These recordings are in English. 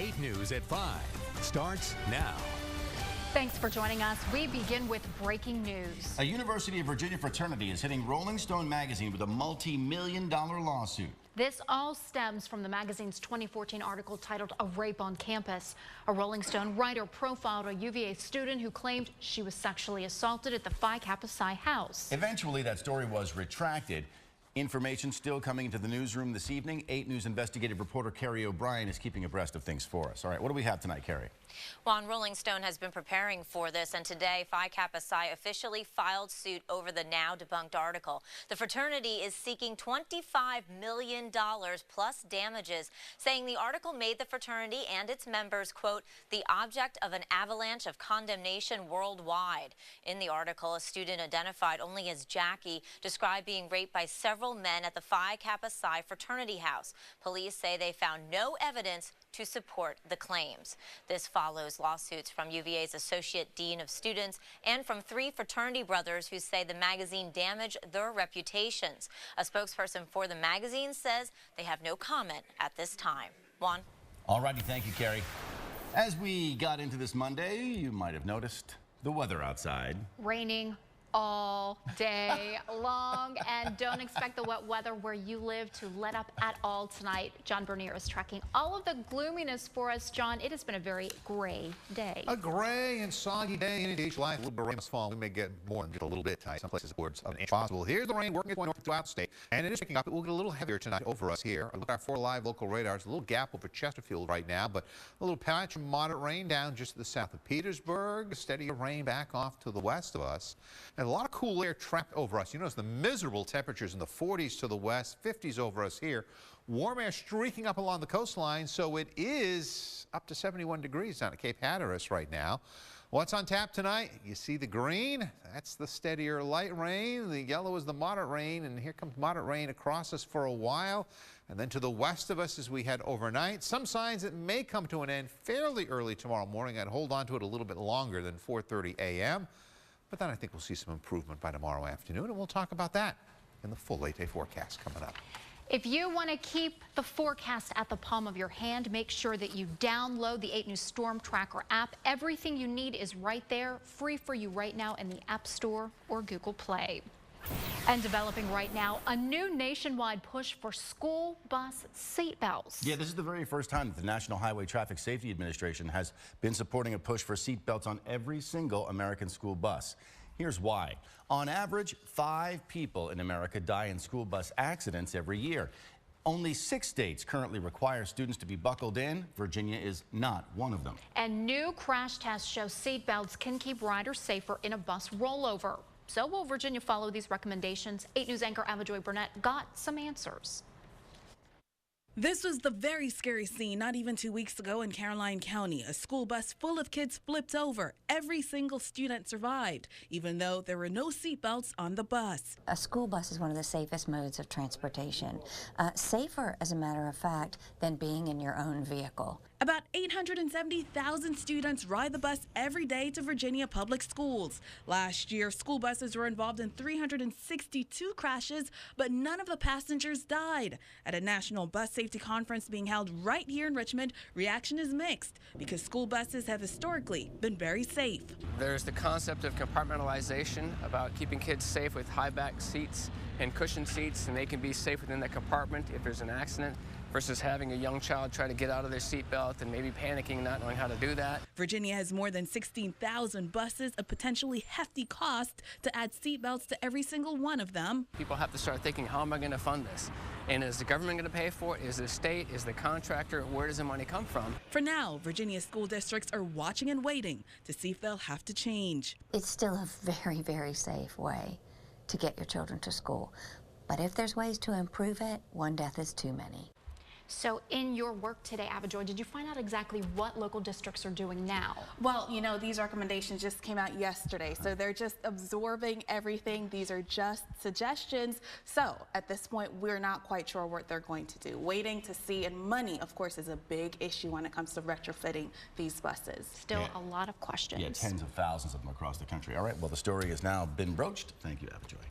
8 News at 5 starts now. Thanks for joining us. We begin with breaking news. A University of Virginia fraternity is hitting Rolling Stone magazine with a multi-million-dollar lawsuit. This all stems from the magazine's 2014 article titled "A Rape on Campus." A Rolling Stone writer profiled a UVA student who claimed she was sexually assaulted at the Phi Kappa Psi house. Eventually, that story was retracted. Information still coming into the newsroom this evening. 8 News investigative reporter Carrie O'Brien is keeping abreast of things for us. All right, what do we have tonight, Carrie? Well, Rolling Stone has been preparing for this, and today Phi Kappa Psi officially filed suit over the now debunked article. The fraternity is seeking $25 million plus damages, saying the article made the fraternity and its members, quote, the object of an avalanche of condemnation worldwide. In the article, a student identified only as Jackie described being raped by several men at the Phi Kappa Psi fraternity house. Police say they found no evidence to support the claims. This follows lawsuits from UVA's Associate Dean of Students and from 3 fraternity brothers who say the magazine damaged their reputations. A spokesperson for the magazine says they have no comment at this time. Juan? All righty, thank you, Carrie. As we got into this Monday, you might have noticed the weather outside. Raining all day long, and don't expect the wet weather where you live to let up at all tonight. John Bernier is tracking all of the gloominess for us. John, it has been a very gray day. A gray and soggy day in each life. A little bit of rain must fall. We may get more than just a little bit tonight. Some places upwards of an inch possible. Here's the rain working its way north throughout the state, and it is picking up. It will get a little heavier tonight over us here. Look at our 4 live local radars. A little gap over Chesterfield right now, but a little patch of moderate rain down just to the south of Petersburg. Steadier rain back off to the west of us, and a lot of cool air trapped over us. You notice the miserable temperatures in the 40s to the west, 50s over us here. Warm air streaking up along the coastline, so it is up to 71 degrees down at Cape Hatteras right now. What's on tap tonight? You see the green? That's the steadier light rain. The yellow is the moderate rain, and here comes moderate rain across us for a while. And then to the west of us as we head overnight. Some signs it may come to an end fairly early tomorrow morning. I'd hold on to it a little bit longer than 4:30 a.m. But then I think we'll see some improvement by tomorrow afternoon, and we'll talk about that in the full 8-day forecast coming up. If you want to keep the forecast at the palm of your hand, make sure that you download the 8 News Storm Tracker app. Everything you need is right there, free for you right now in the App Store or Google Play. And developing right now, a new nationwide push for school bus seatbelts. Yeah, this is the very first time that the National Highway Traffic Safety Administration has been supporting a push for seatbelts on every single American school bus. Here's why. On average, 5 people in America die in school bus accidents every year. Only 6 states currently require students to be buckled in. Virginia is not one of them. And new crash tests show seatbelts can keep riders safer in a bus rollover. So will Virginia follow these recommendations? 8 News anchor Avajoy Burnett got some answers. This was the very scary scene not even 2 weeks ago in Caroline County. A school bus full of kids flipped over. Every single student survived, even though there were no seatbelts on the bus. A school bus is one of the safest modes of transportation. Safer, as a matter of fact, than being in your own vehicle. About 870,000 students ride the bus every day to Virginia public schools. Last year, school buses were involved in 362 crashes, but none of the passengers died. At a national bus safety conference being held right here in Richmond, reaction is mixed because school buses have historically been very safe. There's the concept of compartmentalization about keeping kids safe with high back seats and cushioned seats, and they can be safe within the compartment if there's an accident, versus having a young child try to get out of their seatbelt and maybe panicking, not knowing how to do that. Virginia has more than 16,000 buses, a potentially hefty cost to add seatbelts to every single one of them. People have to start thinking, how am I going to fund this? And is the government going to pay for it? Is the state? Is the contractor? Where does the money come from? For now, Virginia school districts are watching and waiting to see if they'll have to change. It's still a very, very safe way to get your children to school. But if there's ways to improve it, one death is too many. So in your work today, Avajoy, did you find out exactly what local districts are doing now? Well, you know, these recommendations just came out yesterday, so they're just absorbing everything. These are just suggestions. So at this point, we're not quite sure what they're going to do. Waiting to see, and money, of course, is a big issue when it comes to retrofitting these buses. Still a lot of questions. Yeah, tens of thousands of them across the country. All right, well, the story has now been broached. Thank you, Avajoy.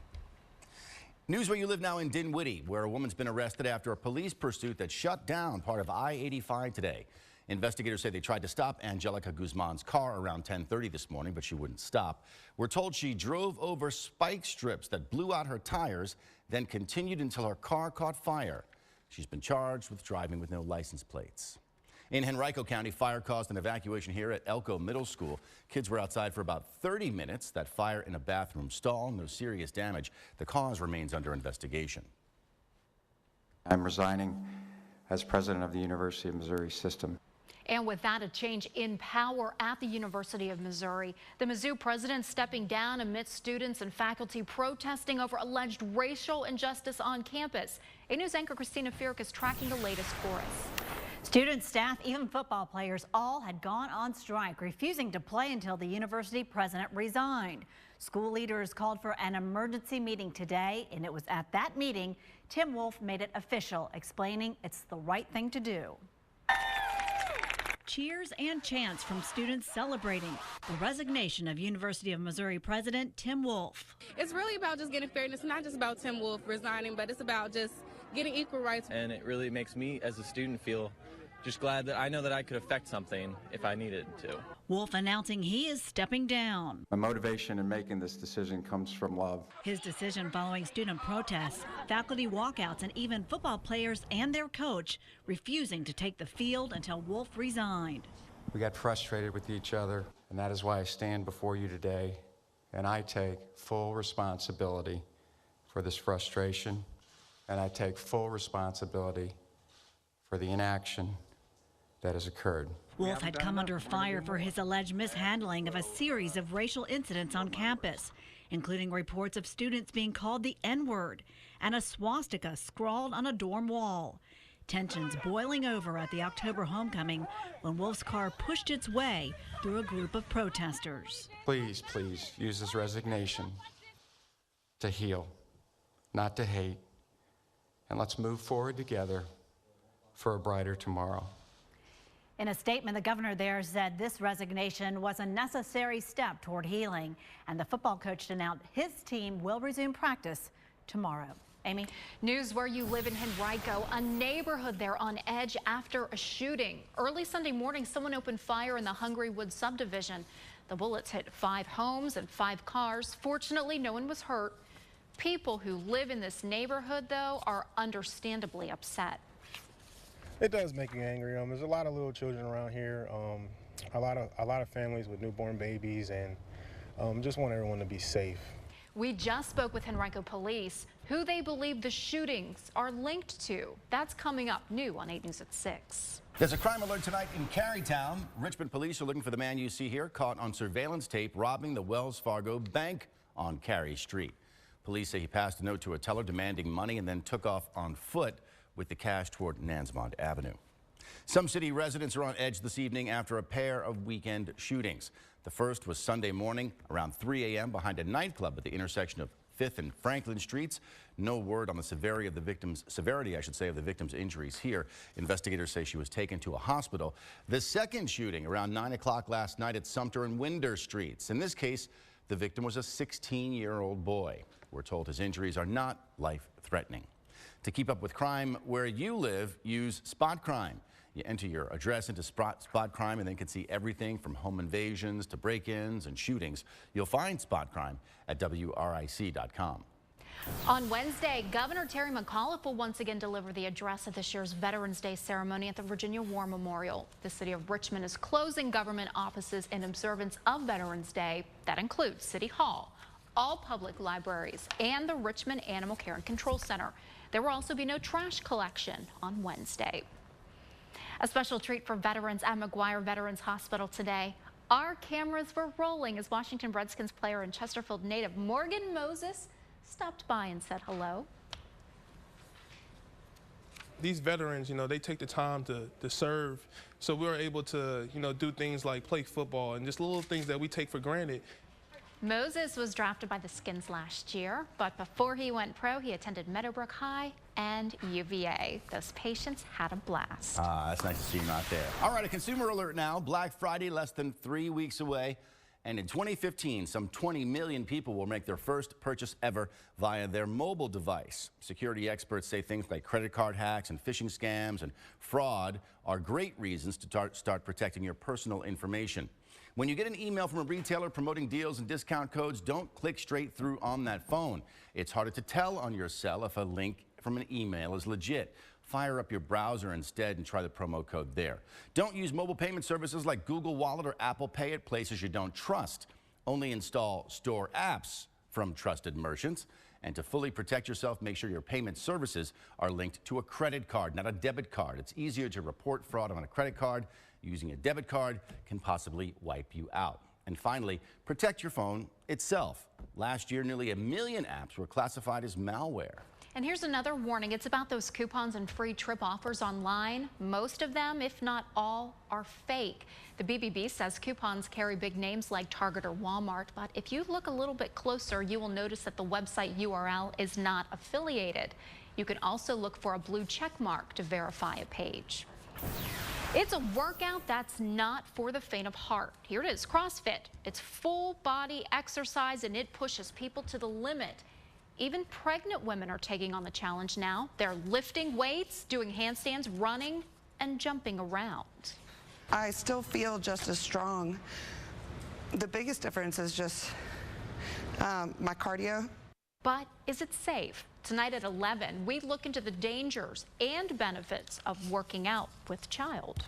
News where you live now in Dinwiddie, where a woman's been arrested after a police pursuit that shut down part of I-85 today. Investigators say they tried to stop Angelica Guzman's car around 10:30 this morning, but she wouldn't stop. We're told she drove over spike strips that blew out her tires, then continued until her car caught fire. She's been charged with driving with no license plates. In Henrico County, fire caused an evacuation here at Elko Middle School. Kids were outside for about 30 minutes. That fire in a bathroom stall, no serious damage. The cause remains under investigation. I'm resigning as president of the University of Missouri System. And with that, a change in power at the University of Missouri. The Mizzou president stepping down amidst students and faculty protesting over alleged racial injustice on campus. 8 News anchor Christina Fierk is tracking the latest for us. Students, staff, even football players all had gone on strike, refusing to play until the university president resigned. School leaders called for an emergency meeting today, and it was at that meeting Tim Wolf made it official, explaining it's the right thing to do. Cheers and chants from students celebrating the resignation of University of Missouri President Tim Wolf. It's really about just getting fairness, not just about Tim Wolf resigning, but it's about just getting equal rights. And it really makes me as a student feel just glad that I know that I could affect something if I needed to. Wolf announcing he is stepping down. My motivation in making this decision comes from love. His decision following student protests, faculty walkouts, and even football players and their coach refusing to take the field until Wolf resigned. We got frustrated with each other, and that is why I stand before you today, and I take full responsibility for this frustration, and I take full responsibility for the inaction that has occurred. Wolf had come under fire for his alleged mishandling of a series of racial incidents on campus, including reports of students being called the N-word and a swastika scrawled on a dorm wall. Tensions boiling over at the October homecoming when Wolf's car pushed its way through a group of protesters. Please, please use this resignation to heal, not to hate, and let's move forward together for a brighter tomorrow. In a statement, the governor there said this resignation was a necessary step toward healing, and the football coach announced his team will resume practice tomorrow. Amy? News where you live in Henrico, a neighborhood there on edge after a shooting. Early Sunday morning, someone opened fire in the Hungry Woods subdivision. The bullets hit 5 homes and 5 cars. Fortunately, no one was hurt. People who live in this neighborhood, though, are understandably upset. It does make you angry. There's a lot of little children around here, a lot of families with newborn babies, and just want everyone to be safe. We just spoke with Henrico Police, who they believe the shootings are linked to. That's coming up new on 8 News at 6. There's a crime alert tonight in Carytown. Richmond police are looking for the man you see here, caught on surveillance tape robbing the Wells Fargo Bank on Cary Street. Police say he passed a note to a teller demanding money and then took off on foot with the cash toward Nansmond Avenue. Some city residents are on edge this evening after a pair of weekend shootings. The first was Sunday morning around 3 a.m. behind a nightclub at the intersection of 5th and Franklin Streets. No word on the severity of the victim's injuries here. Investigators say she was taken to a hospital. The second shooting around 9 o'clock last night at Sumter and Winder Streets. In this case, the victim was a 16-year-old boy. We're told his injuries are not life-threatening. To keep up with crime where you live, use Spot Crime. You enter your address into Spot Crime and then can see everything from home invasions to break-ins and shootings. You'll find Spot Crime at WRIC.com. On Wednesday, Governor Terry McAuliffe will once again deliver the address at this year's Veterans Day ceremony at the Virginia War Memorial. The city of Richmond is closing government offices in observance of Veterans Day. That includes City Hall, all public libraries, and the Richmond Animal Care and Control Center. There will also be no trash collection on Wednesday. A special treat for veterans at McGuire Veterans Hospital today. Our cameras were rolling as Washington Redskins player and Chesterfield native Morgan Moses stopped by and said hello. These veterans, they take the time to serve, so we're able to, do things like play football and just little things that we take for granted. Moses was drafted by the Skins last year, but before he went pro, he attended Meadowbrook High and UVA. Those patients had a blast. That's nice to see him out there. All right, a consumer alert now. Black Friday less than 3 weeks away, And in 2015, some 20 million people will make their first purchase ever via their mobile device. Security experts say things like credit card hacks and phishing scams and fraud are great reasons to start protecting your personal information. When you get an email from a retailer promoting deals and discount codes, don't click straight through on that phone. It's harder to tell on your cell if a link from an email is legit. Fire up your browser instead and try the promo code there. Don't use mobile payment services like Google Wallet or Apple Pay at places you don't trust. Only install store apps from trusted merchants. And to fully protect yourself, make sure your payment services are linked to a credit card, not a debit card. It's easier to report fraud on a credit card. Using a debit card can possibly wipe you out. And finally, protect your phone itself. Last year, nearly 1 million apps were classified as malware. And here's another warning. It's about those coupons and free trip offers online. Most of them, if not all, are fake. The BBB says coupons carry big names like Target or Walmart, but if you look a little bit closer, you will notice that the website URL is not affiliated. You can also look for a blue check mark to verify a page. It's a workout that's not for the faint of heart. Here it is, CrossFit. It's full body exercise and it pushes people to the limit. Even pregnant women are taking on the challenge now. They're lifting weights, doing handstands, running, and jumping around. I still feel just as strong. The biggest difference is just my cardio. But is it safe? Tonight at 11, we look into the dangers and benefits of working out with child.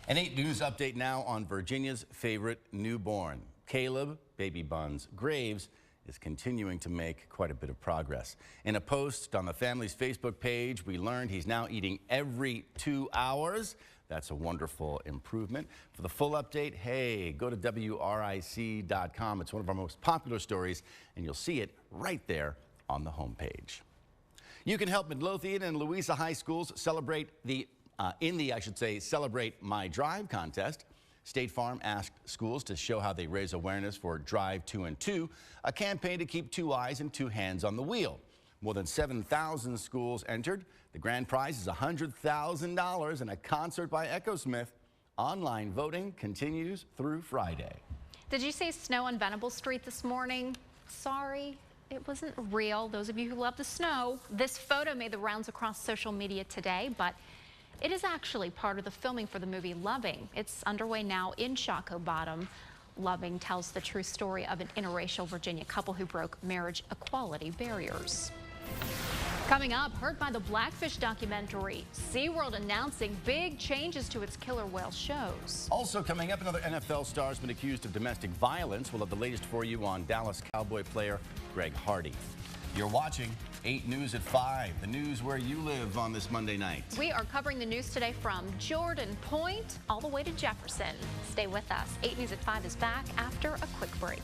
An 8 News update now on Virginia's favorite newborn. Caleb Baby Buns Graves is continuing to make quite a bit of progress. In a post on the family's Facebook page, we learned he's now eating every 2 hours. That's a wonderful improvement. For the full update, hey, go to WRIC.com. It's one of our most popular stories, and you'll see it right there on the homepage. You can help Midlothian and Louisa High Schools celebrate Celebrate My Drive contest. State Farm asked schools to show how they raise awareness for Drive 2 and 2, a campaign to keep 2 eyes and 2 hands on the wheel. More than 7,000 schools entered. The grand prize is $100,000 and a concert by Echo Smith. Online voting continues through Friday. Did you see snow on Venable Street this morning? Sorry, it wasn't real. Those of you who love the snow, this photo made the rounds across social media today, but it is actually part of the filming for the movie Loving. It's underway now in Shockoe Bottom. Loving tells the true story of an interracial Virginia couple who broke marriage equality barriers. Coming up, heard by the Blackfish documentary, SeaWorld announcing big changes to its killer whale shows. Also coming up, another NFL star has been accused of domestic violence. We'll have the latest for you on Dallas Cowboy player Greg Hardy. You're watching 8 News at 5, the news where you live on this Monday night. We are covering the news today from Jordan Point all the way to Jefferson. Stay with us. 8 News at 5 is back after a quick break.